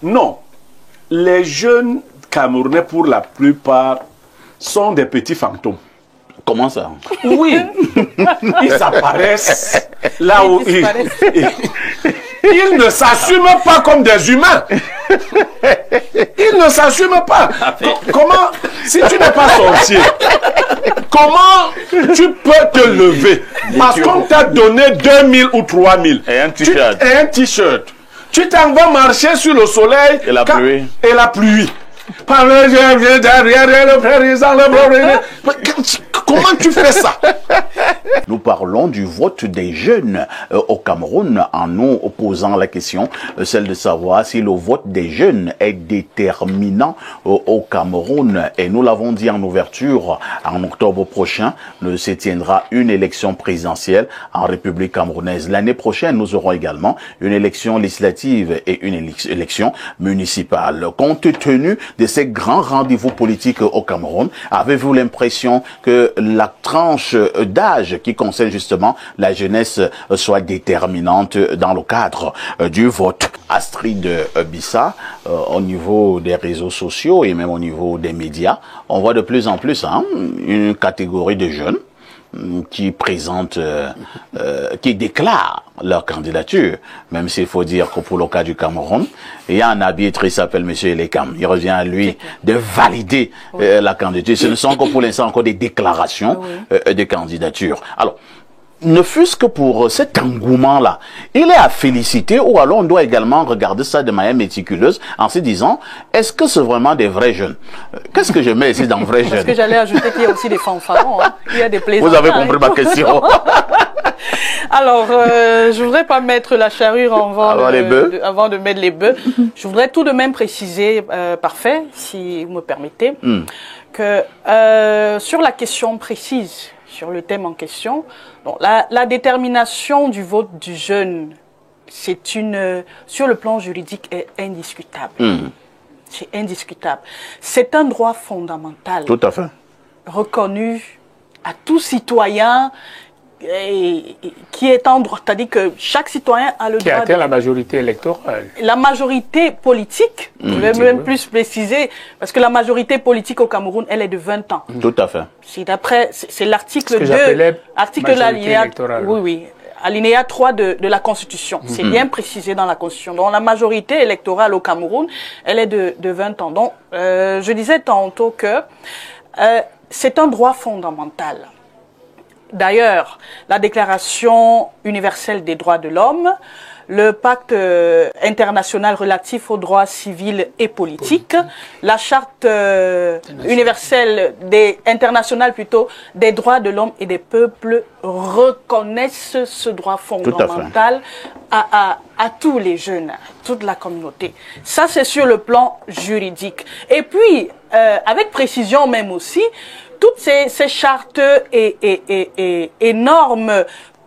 Non. Les jeunes Camerounais, pour la plupart, sont des petits fantômes. Comment ça? Oui. Ils apparaissent là où ils ne s'assument pas comme des humains. Ils ne s'assument pas. Comment, si tu n'es pas sorcier, comment tu peux te lever? Parce qu'on t'a donné 2000 ou 3000. Et un t-shirt. Et un t-shirt. Tu t'en vas marcher sur le soleil. Et la pluie. Et la pluie. Comment tu fais ça? Nous parlons du vote des jeunes au Cameroun en nous posant la question, celle de savoir si le vote des jeunes est déterminant au Cameroun. Et nous l'avons dit en ouverture, en octobre prochain, se tiendra une élection présidentielle en République camerounaise. L'année prochaine, nous aurons également une élection législative et une élection municipale. Compte tenu de ces grands rendez-vous politiques au Cameroun, avez-vous l'impression que la tranche d'âge qui concerne justement la jeunesse soit déterminante dans le cadre du vote? Astrid Bissa, au niveau des réseaux sociaux et même au niveau des médias, on voit de plus en plus une catégorie de jeunes qui présentent, qui déclarent leur candidature, même s'il faut dire que pour le cas du Cameroun, il y a un arbitre, il s'appelle M. Elekam. Il revient à lui de valider la candidature. Ce ne sont que pour l'instant encore des déclarations de candidature. Alors, ne fût-ce que pour cet engouement-là, il est à féliciter, ou alors on doit également regarder ça de manière méticuleuse en se disant, est-ce que c'est vraiment des vrais jeunes? Qu'est-ce que je mets ici dans vrais jeunes? Parce que j'allais ajouter qu'il y a aussi des fanfarons, il y a des plaisants. Vous avez compris ma question. Alors, je voudrais pas mettre la charrure avant de mettre les bœufs. Je voudrais tout de même préciser, parfait, si vous me permettez, que sur la question précise, sur le thème en question, donc la détermination du vote du jeune, c'est sur le plan juridique, est indiscutable. C'est indiscutable. C'est un droit fondamental. Tout à fait. Reconnu à tout citoyen qui est en droit. C'est-à-dire que chaque citoyen a le droit. Qui atteint la majorité électorale. La majorité politique, je vais même plus préciser, parce que la majorité politique au Cameroun, elle est de 20 ans. Tout à fait. C'est l'article 2. Article de l'alinéa. Oui. Alinéa 3 de la Constitution. C'est bien précisé dans la Constitution. Donc, la majorité électorale au Cameroun, elle est de 20 ans. Donc, je disais tantôt que c'est un droit fondamental. D'ailleurs, la Déclaration universelle des droits de l'homme, le pacte international relatif aux droits civils et politiques, la charte universelle internationale des droits de l'homme et des peuples reconnaissent ce droit fondamental à tous les jeunes, à toute la communauté. Ça, c'est sur le plan juridique. Et puis, avec précision même aussi, toutes ces chartes et normes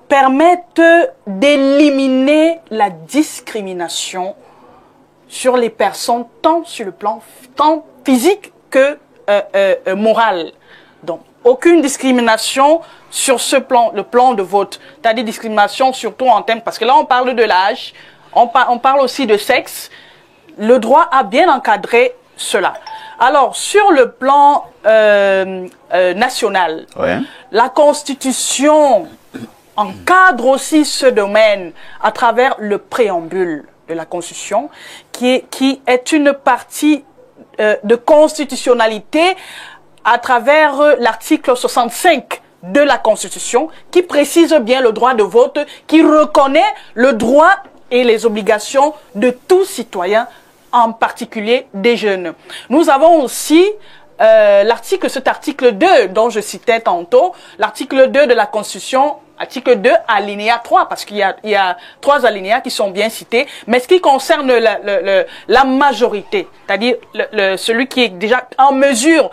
permettent d'éliminer la discrimination sur les personnes, tant sur le plan physique que moral. Donc, aucune discrimination sur ce plan, le plan de vote. C'est-à-dire discrimination surtout en termes, parce que là on parle de l'âge, on parle aussi de sexe. Le droit a bien encadré cela. Alors, sur le plan national, la Constitution encadre aussi ce domaine à travers le préambule de la Constitution, qui est une partie de constitutionnalité à travers l'article 65 de la Constitution, qui précise bien le droit de vote, qui reconnaît le droit et les obligations de tout citoyen, en particulier des jeunes. Nous avons aussi cet article 2 dont je citais tantôt, l'article 2 de la Constitution, article 2, alinéa 3, parce qu'il y a 3 alinéas qui sont bien cités, mais ce qui concerne la majorité, c'est-à-dire celui qui est déjà en mesure,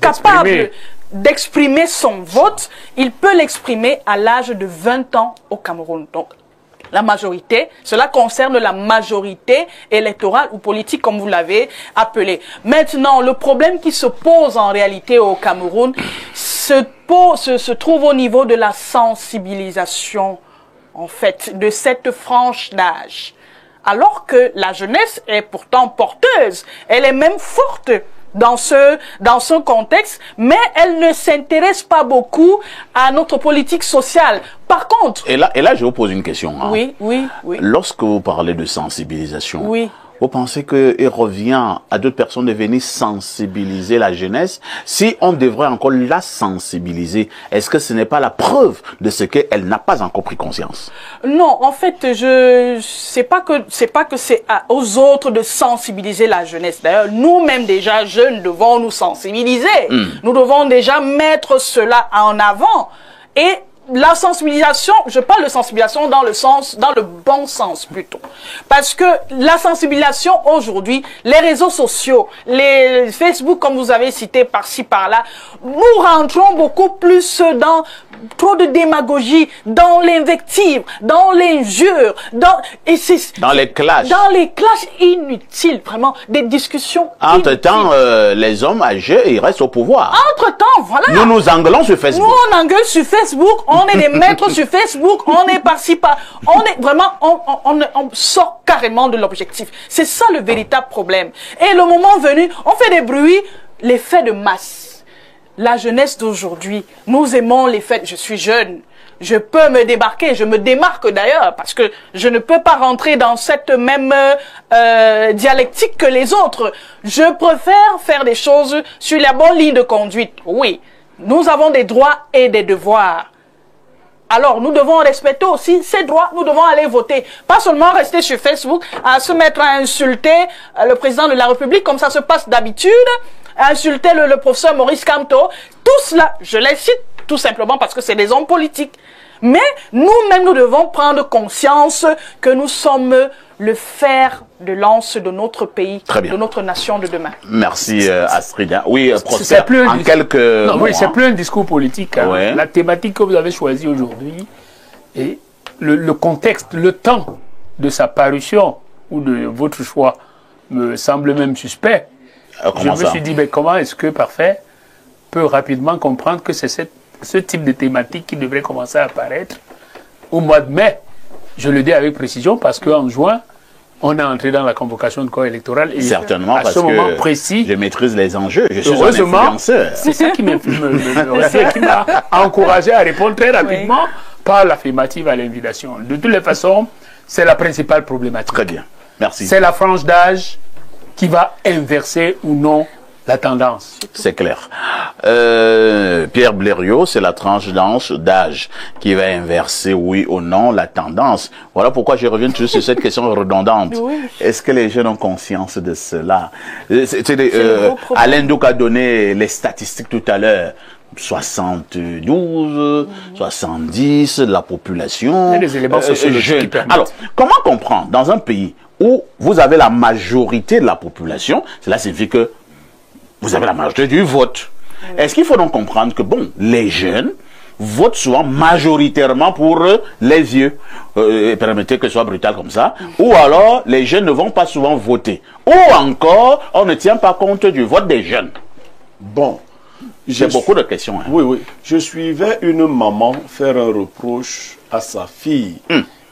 capable d'exprimer son vote, il peut l'exprimer à l'âge de 20 ans au Cameroun. Donc, la majorité, cela concerne la majorité électorale ou politique, comme vous l'avez appelé. Maintenant, le problème qui se pose en réalité au Cameroun se trouve au niveau de la sensibilisation, en fait, de cette frange d'âge. alors que la jeunesse est pourtant porteuse. Elle est même forte dans ce contexte, mais elle ne s'intéresse pas beaucoup à notre politique sociale. Par contre... Et là, je vous pose une question. Hein. Oui. Lorsque vous parlez de sensibilisation, oui. Vous pensez qu'il revient à d'autres personnes de venir sensibiliser la jeunesse? Si on devrait encore la sensibiliser, est-ce que ce n'est pas la preuve de ce qu'elle n'a pas encore pris conscience? Non, en fait, c'est pas que c'est aux autres de sensibiliser la jeunesse. D'ailleurs, nous-mêmes déjà jeunes devons nous sensibiliser. Nous devons déjà mettre cela en avant. Et la sensibilisation, je parle de sensibilisation dans le bon sens plutôt. Parce que la sensibilisation aujourd'hui, les réseaux sociaux, les Facebook comme vous avez cité par-ci par-là, nous rentrons beaucoup plus dans trop de démagogie, dans l'invective, dans l'injure, dans les clashs. Dans les clashs inutiles, vraiment, des discussions Entre-temps, les hommes âgés, ils restent au pouvoir. Entre-temps, voilà. Nous nous engueulons sur Facebook. Nous, on engueule sur Facebook, on est des maîtres sur Facebook, on est par-ci par... On est vraiment... On sort carrément de l'objectif. C'est ça le véritable problème. Et le moment venu, on fait des bruits, les faits de masse. La jeunesse d'aujourd'hui, nous aimons les fêtes. Je suis jeune. Je peux me démarquer, je me démarque d'ailleurs, parce que je ne peux pas rentrer dans cette même dialectique que les autres. Je préfère faire des choses sur la bonne ligne de conduite. Oui, nous avons des droits et des devoirs. Alors, nous devons respecter aussi ces droits, nous devons aller voter. Pas seulement rester sur Facebook, à se mettre à insulter le président de la République, comme ça se passe d'habitude, à insulter le professeur Maurice Kamto. Tout cela, je les cite tout simplement parce que c'est des hommes politiques. Mais nous-mêmes, nous devons prendre conscience que nous sommes le fer de lance de notre pays, de notre nation de demain. Merci Astrid. Oui, Prosper, en quelques mots, oui, c'est plus un discours politique. Hein. Ouais. La thématique que vous avez choisie aujourd'hui et le contexte, le temps de sa parution ou de votre choix me semble même suspect. Je me suis dit, mais comment est-ce que Parfait peut rapidement comprendre que c'est ce type de thématique qui devrait commencer à apparaître au mois de mai? Je le dis avec précision parce qu'en juin, on est entré dans la convocation de corps électoral. Et certainement, à parce ce moment que précis, je maîtrise les enjeux. Je suis heureusement, un influenceur. c'est ça qui m'a encouragé à répondre très rapidement par l'affirmative à l'invitation. De toutes les façons, c'est la principale problématique. Très bien, merci. C'est la frange d'âge qui va inverser ou non la tendance. C'est clair. Pierre Blériot, c'est la tranche d'âge qui va inverser, oui ou non, la tendance. Voilà pourquoi je reviens toujours sur cette question redondante. Oui. Est-ce que les jeunes ont conscience de cela? Alain Douk a donné les statistiques tout à l'heure. 72, 70 de la population. Les éléments sociologiques. Alors, comment comprendre dans un pays où vous avez la majorité de la population, cela signifie que vous avez la majorité du vote. Est-ce qu'il faut donc comprendre que, bon, les jeunes votent souvent majoritairement pour les vieux, permettez que ce soit brutal comme ça, ou alors les jeunes ne vont pas souvent voter, ou encore on ne tient pas compte du vote des jeunes? Bon, j'ai beaucoup de questions. Hein. Oui. Je suivais une maman faire un reproche à sa fille.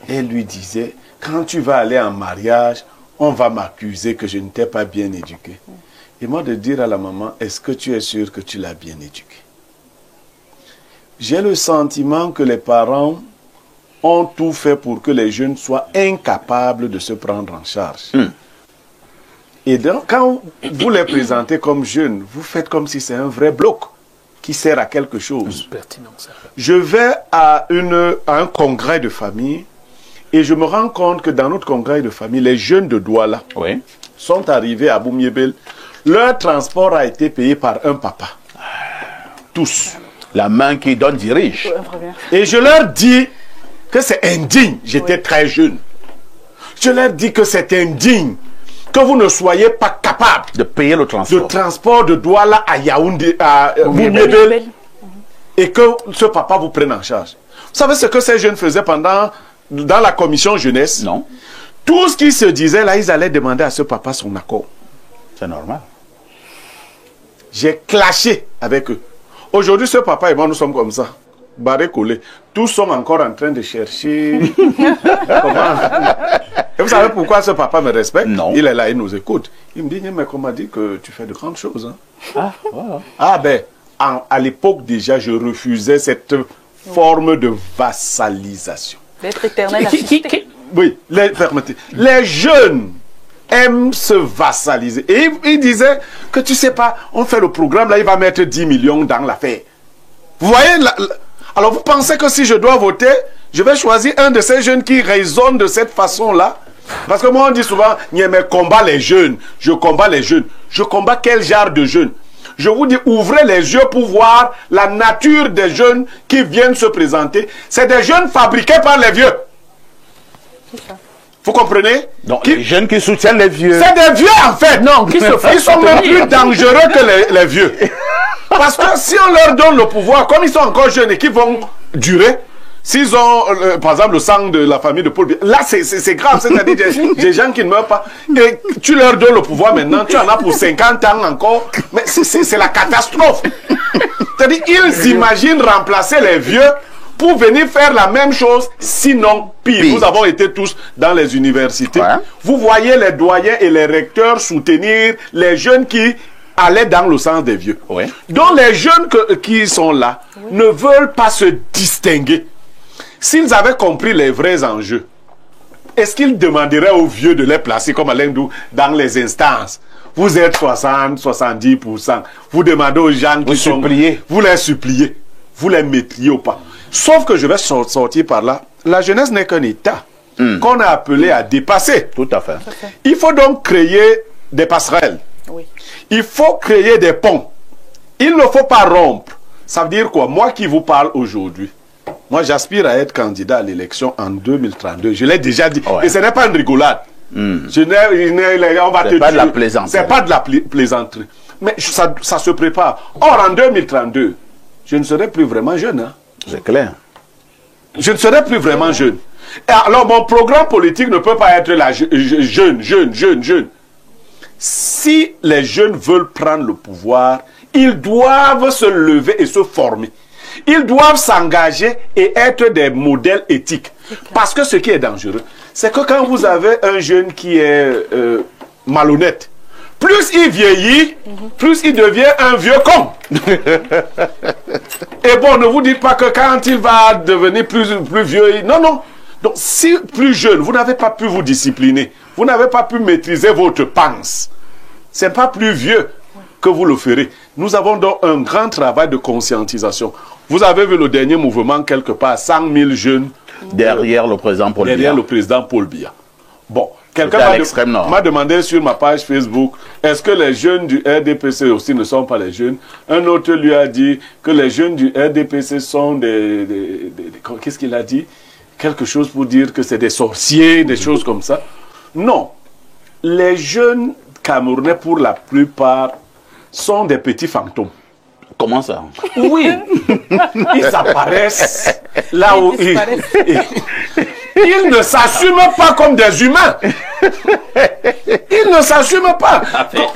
Elle lui disait, quand tu vas aller en mariage, on va m'accuser que je ne t'ai pas bien éduqué. Et moi de dire à la maman, est-ce que tu es sûr que tu l'as bien éduqué? J'ai le sentiment que les parents ont tout fait pour que les jeunes soient incapables de se prendre en charge. Et donc, quand vous les présentez comme jeunes, vous faites comme si c'est un vrai bloc qui sert à quelque chose. Je vais à un congrès de famille et je me rends compte que dans notre congrès de famille, les jeunes de Douala sont arrivés à Boumiébel. Leur transport a été payé par un papa. Tous. La main qui donne dirige. Et je leur dis que c'est indigne. J'étais très jeune. Je leur dis que c'est indigne que vous ne soyez pas capable de payer le transport. Le transport de Douala à Yaoundé, à Boumiébel, et que ce papa vous prenne en charge. Vous savez ce que ces jeunes faisaient dans la commission jeunesse? Non. Tout ce qui se disait là, ils allaient demander à ce papa son accord. C'est normal. J'ai clashé avec eux. Aujourd'hui, ce papa et moi, nous sommes comme ça. barré-collé. Tous sont encore en train de chercher comment. Et vous savez pourquoi ce papa me respecte? Non. Il est là, il nous écoute. Il me dit, mais qu'on m'a dit que tu fais de grandes choses. Hein. Ah, voilà. Ah ben, à l'époque déjà, je refusais cette forme de vassalisation. D'être éternel assisté. Oui, les jeunes aiment se vassaliser. Et il disait que tu sais pas, on fait le programme, là, il va mettre 10 millions dans l'affaire. Vous voyez, alors vous pensez que si je dois voter, je vais choisir un de ces jeunes qui raisonne de cette façon-là? Parce que moi, on dit souvent, mais combat les jeunes, je combats les jeunes. Je combats quel genre de jeunes? Je vous dis, ouvrez les yeux pour voir la nature des jeunes qui viennent se présenter. C'est des jeunes fabriqués par les vieux. C'est ça. Vous comprenez? Donc, les jeunes qui soutiennent les vieux. C'est des vieux en fait. Non, qui se font Ils sont même plus dangereux que les vieux. Parce que si on leur donne le pouvoir, comme ils sont encore jeunes et qu'ils vont durer, s'ils ont, par exemple, le sang de la famille de Paul Biya, là c'est grave, c'est-à-dire des gens qui ne meurent pas. Et tu leur donnes le pouvoir maintenant, tu en as pour 50 ans encore, mais c'est la catastrophe. C'est-à-dire, ils imaginent remplacer les vieux pour venir faire la même chose, sinon pire. Nous avons été tous dans les universités. Ouais. Vous voyez les doyens et les recteurs soutenir les jeunes qui allaient dans le sens des vieux. Ouais. Donc les jeunes qui sont là ne veulent pas se distinguer. S'ils avaient compris les vrais enjeux, est-ce qu'ils demanderaient aux vieux de les placer comme Alain Dou dans les instances? Vous êtes 60, 70%. Vous demandez aux gens qui sont... Vous les suppliez. Vous les mettriez ou pas. Sauf que je vais sortir par là. La jeunesse n'est qu'un état qu'on a appelé à dépasser. Tout à fait. Il faut donc créer des passerelles. Oui. Il faut créer des ponts. Il ne faut pas rompre. Ça veut dire quoi? Moi qui vous parle aujourd'hui, moi j'aspire à être candidat à l'élection en 2032. Je l'ai déjà dit. Ouais. Et ce n'est pas une rigolade. On va te pas de la plaisanterie. C'est pas de la plaisanterie. Mais ça se prépare. Or, en 2032, je ne serai plus vraiment jeune. Hein. C'est clair. Je ne serai plus vraiment jeune. Et alors, mon programme politique ne peut pas être là, jeune. Si les jeunes veulent prendre le pouvoir, ils doivent se lever et se former. Ils doivent s'engager et être des modèles éthiques. Parce que ce qui est dangereux, c'est que quand vous avez un jeune qui est malhonnête, plus il vieillit, plus il devient un vieux con. Et bon, ne vous dites pas que quand il va devenir plus vieux, non. Donc, si plus jeune, vous n'avez pas pu vous discipliner, vous n'avez pas pu maîtriser votre pensée, ce n'est pas plus vieux que vous le ferez. Nous avons donc un grand travail de conscientisation. Vous avez vu le dernier mouvement quelque part, 100 000 jeunes derrière le président Paul Biya. Derrière le président Paul Biya. Bon, quelqu'un m'a demandé sur ma page Facebook, est-ce que les jeunes du RDPC aussi ne sont pas les jeunes? Un autre lui a dit que les jeunes du RDPC sont qu'est-ce qu'il a dit? Quelque chose pour dire que c'est des sorciers, des choses comme ça. Non. Les jeunes Camerounais, pour la plupart, sont des petits fantômes. Comment ça? Oui. Ils apparaissent là où ils ne s'assument pas comme des humains. Ils ne s'assument pas.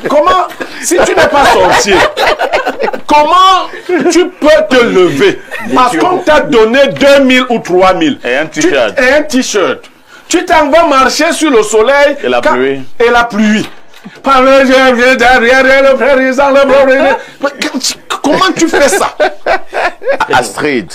Comment, si tu n'es pas sorcier, comment tu peux te lever? Parce qu'on t'a donné 2000 ou 3000. Et un t-shirt. Et un t-shirt. Tu t'en vas marcher sur le soleil. Et la pluie. Et la pluie. Comment tu fais ça? Astrid,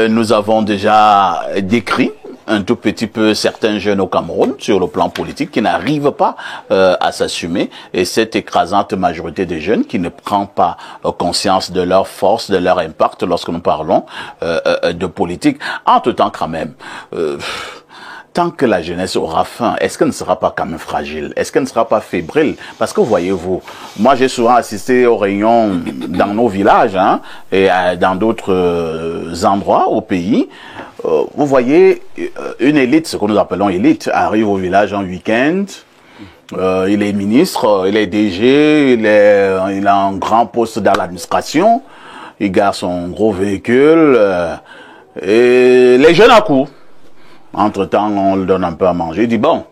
nous avons déjà décrit un tout petit peu certains jeunes au Cameroun sur le plan politique qui n'arrivent pas à s'assumer, et cette écrasante majorité des jeunes qui ne prend pas conscience de leur force, de leur impact lorsque nous parlons de politique. En tout temps quand même, tant que la jeunesse aura faim, est-ce qu'elle ne sera pas quand même fragile? Est-ce qu'elle ne sera pas fébrile? Parce que voyez-vous, moi j'ai souvent assisté aux réunions dans nos villages et dans d'autres endroits au pays. Vous voyez, une élite, ce que nous appelons élite, arrive au village en week-end. Il est ministre, il est DG, il a un grand poste dans l'administration. Il garde son gros véhicule. Et les jeunes accourent. Entre-temps, on le donne un peu à manger. Il dit, bon,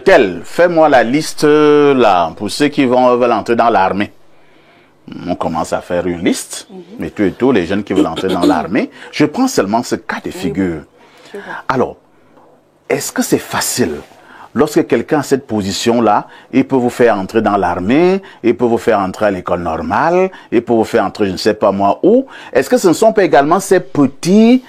tel, fais-moi la liste là, pour ceux qui veulent entrer dans l'armée. On commence à faire une liste, et tout, les jeunes qui veulent entrer dans l'armée. Je prends seulement ce cas de figure. Alors, est-ce que c'est facile? Lorsque quelqu'un a cette position-là, il peut vous faire entrer dans l'armée, il peut vous faire entrer à l'école normale, il peut vous faire entrer je ne sais pas moi où. Est-ce que ce ne sont pas également ces petites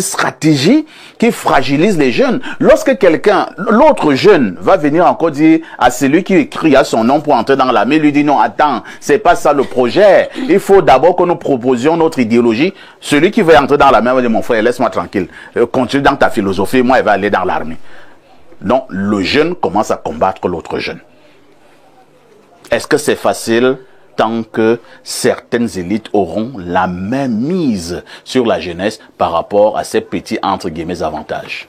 stratégies qui fragilisent les jeunes? Lorsque quelqu'un, l'autre jeune, va venir encore dire à celui qui écrit à son nom pour entrer dans l'armée, lui dit non, attends, c'est pas ça le projet. Il faut d'abord que nous proposions notre idéologie. Celui qui veut entrer dans l'armée va dire mon frère, laisse-moi tranquille. Continue dans ta philosophie, moi, il va aller dans l'armée. Donc, le jeune commence à combattre l'autre jeune. Est-ce que c'est facile tant que certaines élites auront la même mise sur la jeunesse par rapport à ces petits, entre guillemets, avantages?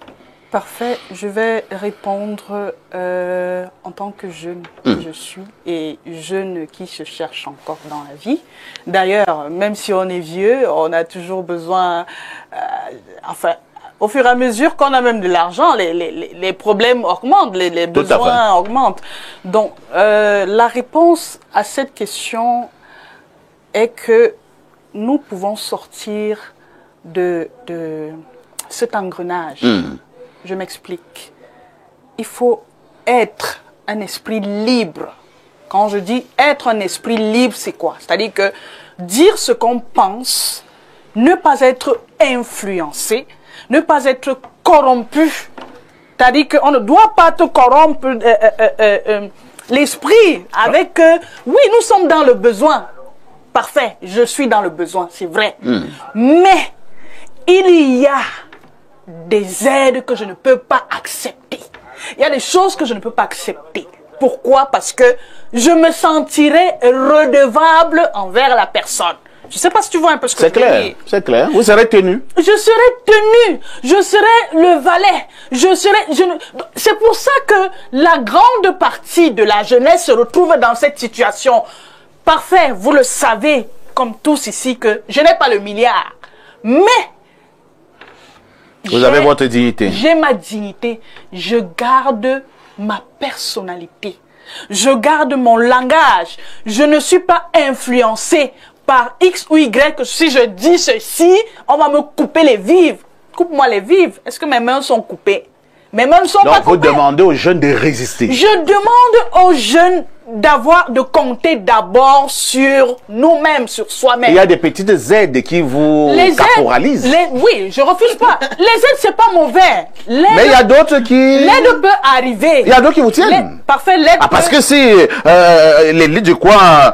Parfait. Je vais répondre en tant que jeune que je suis et jeune qui se cherche encore dans la vie. D'ailleurs, même si on est vieux, on a toujours besoin... au fur et à mesure qu'on a même de l'argent, les problèmes augmentent, les besoins augmentent. Donc, la réponse à cette question est que nous pouvons sortir de cet engrenage. Je m'explique. Il faut être un esprit libre. Quand je dis être un esprit libre, c'est quoi? C'est-à-dire que dire ce qu'on pense, ne pas être influencé, ne pas être corrompu. C'est-à-dire qu'on ne doit pas te corrompre l'esprit avec... oui, nous sommes dans le besoin. Parfait, je suis dans le besoin, c'est vrai. Mais il y a des aides que je ne peux pas accepter. Il y a des choses que je ne peux pas accepter. Pourquoi? Parce que je me sentirais redevable envers la personne. Je ne sais pas si tu vois un peu ce que je veux dire. C'est clair. Vous serez tenu. Je serai tenu. Je serai le valet. C'est pour ça que la grande partie de la jeunesse se retrouve dans cette situation. Parfait, vous le savez, comme tous ici, que je n'ai pas le milliard. Mais vous avez votre dignité. J'ai ma dignité. Je garde ma personnalité. Je garde mon langage. Je ne suis pas influencé par X ou Y. Si je dis ceci, on va me couper les vives. Coupe-moi les vives. Est-ce que mes mains sont coupées? Mes mains ne sont pas coupées. Donc vous demandez aux jeunes de résister. Je demande aux jeunes de compter d'abord sur nous-mêmes, sur soi-même. Il y a des petites aides qui vous caporalisent. Oui, je refuse pas. Les aides, c'est pas mauvais. Mais il y a d'autres qui... L'aide peut arriver. Il y a d'autres qui vous tiennent. Parfait, l'aide parce que si l'élite du coin a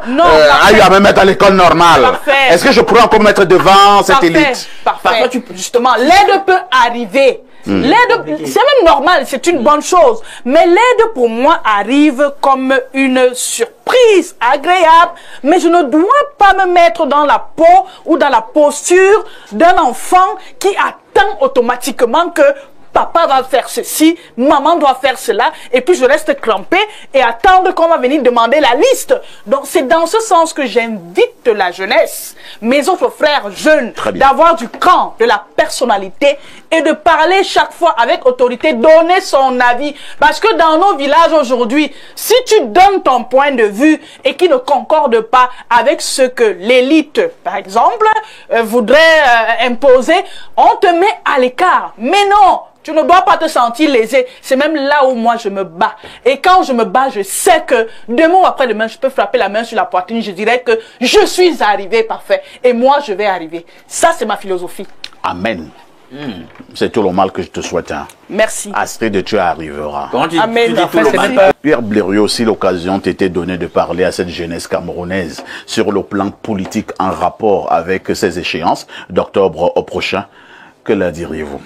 eu à me mettre à l'école normale, est-ce que je pourrais encore me mettre devant cette élite? Parfait. Justement, l'aide peut arriver. L'aide, c'est même normal, c'est une bonne chose. Mais l'aide, pour moi, arrive comme une surprise agréable. Mais je ne dois pas me mettre dans la peau ou dans la posture d'un enfant qui attend automatiquement que papa va faire ceci, maman doit faire cela, et puis je reste clampé et attendre qu'on va venir demander la liste. Donc c'est dans ce sens que j'invite la jeunesse, mes autres frères jeunes, d'avoir du cran, de la personnalité et de parler chaque fois avec autorité, donner son avis. Parce que dans nos villages aujourd'hui, si tu donnes ton point de vue et qui ne concorde pas avec ce que l'élite, par exemple, voudrait imposer, on te met à l'écart. Mais non! Tu ne dois pas te sentir lésé. C'est même là où moi je me bats. Et quand je me bats, je sais que demain ou après-demain, je peux frapper la main sur la poitrine. Je dirais que je suis arrivé parfait. Et moi, je vais arriver. Ça, c'est ma philosophie. Amen. C'est tout le mal que je te souhaite. Hein. Merci. Astrid, tu arriveras. Amen. Pierre Blériot, aussi l'occasion t'était donnée de parler à cette jeunesse camerounaise sur le plan politique en rapport avec ces échéances d'octobre au prochain. Que leur diriez-vous?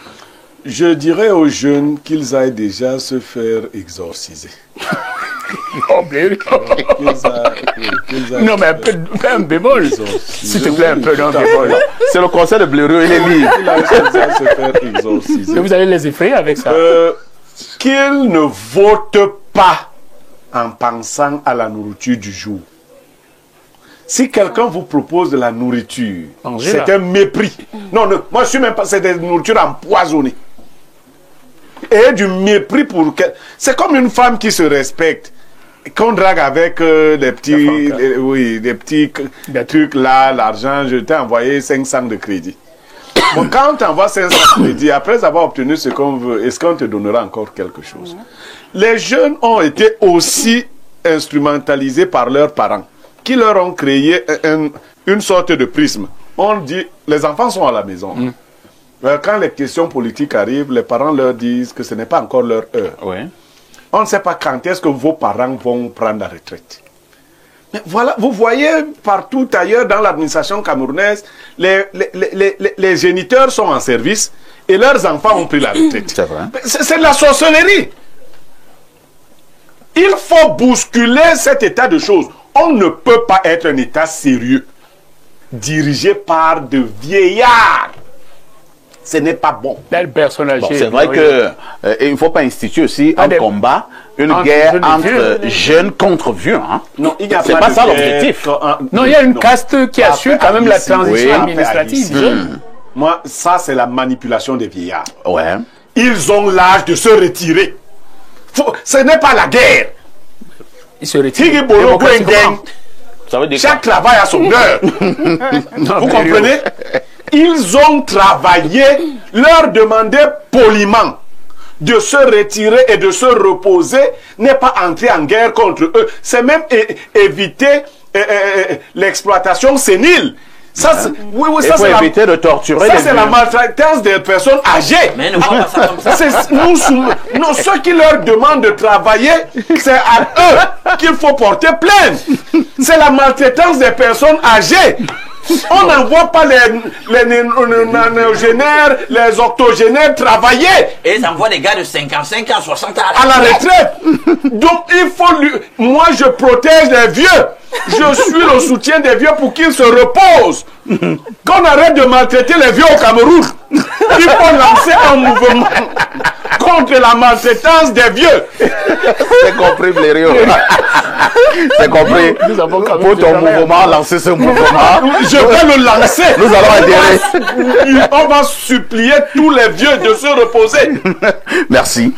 Je dirais aux jeunes qu'ils aillent déjà se faire exorciser. Non, mais un bémol. S'il te plaît, un peu d'un bémol. C'est le conseil de Blériot, il est libre. Se faire exorciser. Vous allez les effrayer avec ça. Qu'ils ne votent pas en pensant à la nourriture du jour. Si quelqu'un vous propose de la nourriture, c'est un mépris. Non, non, moi je suis même pas, c'est des nourritures empoisonnées. Et du mépris pour... C'est comme une femme qui se respecte. qu'on drague avec des petits trucs là, l'argent, je t'ai envoyé 500 de crédit. Bon, quand tu envoies 500 de crédit, après avoir obtenu ce qu'on veut, est-ce qu'on te donnera encore quelque chose? Les jeunes ont été aussi instrumentalisés par leurs parents, qui leur ont créé une sorte de prisme. On dit, les enfants sont à la maison. Quand les questions politiques arrivent, les parents leur disent que ce n'est pas encore leur heure. Ouais. On ne sait pas quand est-ce que vos parents vont prendre la retraite. Mais voilà, vous voyez partout ailleurs dans l'administration camerounaise, les géniteurs sont en service et leurs enfants ont pris la retraite. C'est vrai. C'est de la sorcellerie. Il faut bousculer cet état de choses. On ne peut pas être un état sérieux, dirigé par de vieillards. Ce n'est pas bon. Bon, c'est vrai qu'il ne faut pas instituer aussi un combat, une guerre entre jeunes contre vieux. Hein. Non, il n'y a c'est pas pas de ça guerre. l'objectif. Non, il y a une caste qui assure quand même la transition administrative. Moi, ça, c'est la manipulation des vieillards. Ouais. Ils ont l'âge de se retirer. Ce n'est pas la guerre. Ils se retirent. Ça veut dire chaque travail a son heure. Vous comprenez? Ils ont travaillé, leur demander poliment de se retirer et de se reposer n'est pas entrer en guerre contre eux. C'est même éviter l'exploitation sénile. Ça, ça c'est éviter de torturer. Ça, c'est la maltraitance des personnes âgées. Mais ne vois pas ça comme ça. Ceux qui leur demandent de travailler, c'est à eux qu'il faut porter plainte. C'est la maltraitance des personnes âgées. On n'envoie pas les nénogénaires, les octogénaires travailler. Et ils envoient des gars de 55 ans, 60 ans à la retraite. Donc il faut moi je protège les vieux. Je suis le soutien des vieux pour qu'ils se reposent. Qu'on arrête de maltraiter les vieux au Cameroun. Il faut lancer un mouvement contre la maltraitance des vieux. C'est compris, Blériot. C'est compris. Pour ton mouvement, lancer ce mouvement. Je vais le lancer. Nous allons adhérer. On va supplier tous les vieux de se reposer. Merci.